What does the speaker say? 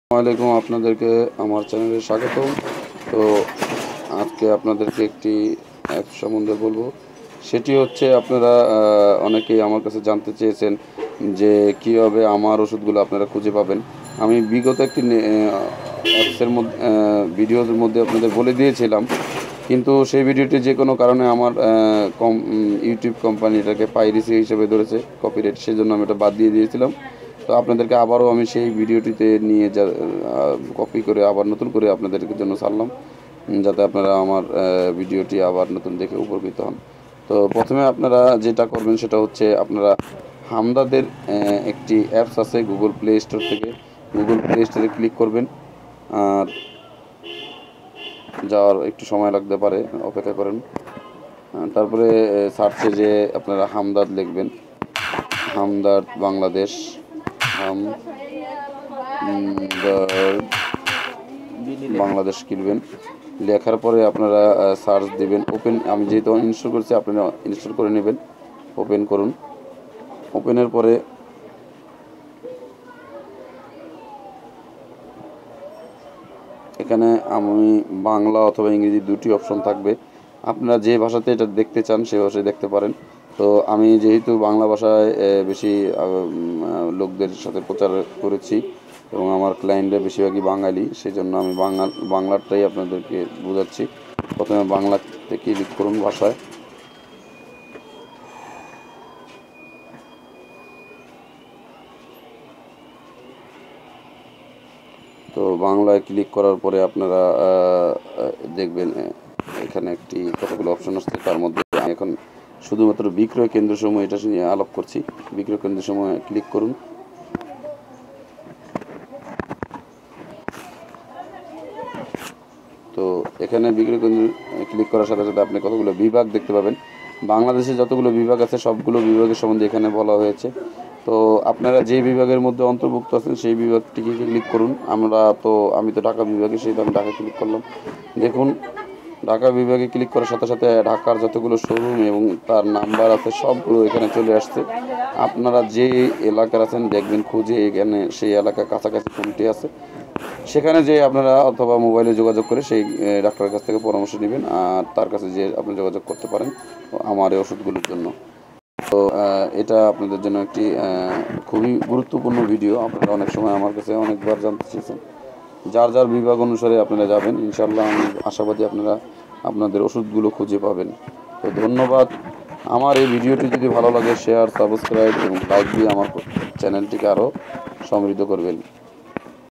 আসসালামু আলাইকুম, আপনাদেরকে আমার চ্যানেলে স্বাগতম। তো আজকে আপনাদেরকে একটি অ্যাপ সম্বন্ধে বলবো। সেটি হচ্ছে আপনারা অনেকেই আমার কাছে জানতে চেয়েছেন যে কীভাবে আমার ওষুধগুলো আপনারা খুঁজে পাবেন। আমি বিগত একটি অ্যাপসের মধ্যে ভিডিওর মধ্যে আপনাদের বলে দিয়েছিলাম, কিন্তু সেই ভিডিওটি যে কোনো কারণে আমার ইউটিউব কোম্পানি এটাকে পাইরেসি হিসেবে ধরেছে, কপিরাইট, সেজন্য আমি এটা বাদ দিয়ে দিয়েছিলাম। তো আপনাদেরকে আবারও আমি সেই ভিডিওটিতে নিয়ে কপি করে আবার নতুন করে আপনাদের জন্য ছাড়লাম, যাতে আপনারা আমার ভিডিওটি আবার নতুন দেখে উপকৃত হন। তো প্রথমে আপনারা যেটা করবেন সেটা হচ্ছে আপনারা হামদাদের একটি অ্যাপস আছে গুগল প্লে স্টোর থেকে, গুগল প্লে স্টোরে ক্লিক করবেন। আর যাওয়ার একটু সময় লাগতে পারে, অপেক্ষা করেন। তারপরে সার্চে যে আপনারা হামদাদ লিখবেন, হামদাদ বাংলাদেশ, বাংলাদেশ কিনবেন। লেখার পরে আপনারা সার্চ দিবেন, ওপেন। আমি যেহেতু ইনস্টল করছি, আপনারা ইনস্টল করে নেবেন। ওপেন করুন। ওপেনের পরে এখানে আমি বাংলা অথবা ইংরেজি দুটি অপশন থাকবে। আপনারা যে ভাষাতে এটা দেখতে চান সে ভাষায় দেখতে পারেন। তো আমি যেহেতু বাংলা ভাষায় বেশি লোকদের সাথে প্রচার করেছি এবং আমার ক্লায়েন্টরা বেশিরভাগই বাঙালি, সেই জন্য আমি বাংলাটাই আপনাদেরকে বোঝাচ্ছি। প্রথমে বাংলাতে ক্লিক করুন ভাষায়। তো বাংলায় ক্লিক করার পরে আপনারা দেখবেন এখানে কতগুলো অপশন আসছে। তার মধ্যে আমি এখন শুধুমাত্র বিক্রয় কেন্দ্রসমূহ এটা নিয়ে আলাপ করছি। বিক্রয় কেন্দ্রসমূহ ক্লিক করুন। তো এখানে বিক্রয় কেন্দ্র ক্লিক করার সাথে সাথে আপনি কতগুলো বিভাগ দেখতে পাবেন। বাংলাদেশে যতগুলো বিভাগ আছে সবগুলো বিভাগের সম্বন্ধে এখানে বলা হয়েছে। তো আপনারা যে বিভাগের মধ্যে অন্তর্ভুক্ত আছেন সেই বিভাগটিকে ক্লিক করুন। আমি তো ঢাকা বিভাগে, সেই আমি ঢাকা ক্লিক করলাম। দেখুন, ঢাকা বিভাগে ক্লিক করার সাথে সাথে ঢাকার যতগুলো শোরুম এবং তার নাম্বার আছে সবগুলো এখানে চলে আসছে। আপনারা যে এলাকার আছেন দেখবেন খুঁজে এখানে সেই এলাকার কাছাকাছি কোনটি আছে, সেখানে যে আপনারা অথবা মোবাইলে যোগাযোগ করে সেই ডাক্তারের কাছ থেকে পরামর্শ নেবেন, আর তার কাছে যে আপনি যোগাযোগ করতে পারেন আমার এই ওষুধগুলোর জন্য। তো এটা আপনাদের জন্য একটি খুবই গুরুত্বপূর্ণ ভিডিও। আপনারা অনেক সময় আমার কাছে অনেকবার জানতে চেয়েছেন। যার যার বিভাগ অনুসারে আপনারা যাবেন, ইনশাল্লাহ আমি আশাবাদী আপনারা আপনাদের ওষুধগুলো খুঁজে পাবেন। তো ধন্যবাদ। আমার এই ভিডিওটি যদি ভালো লাগে শেয়ার, সাবস্ক্রাইব এবং লাইক দিয়ে আমার চ্যানেলটিকে আরও সমৃদ্ধ করবেন।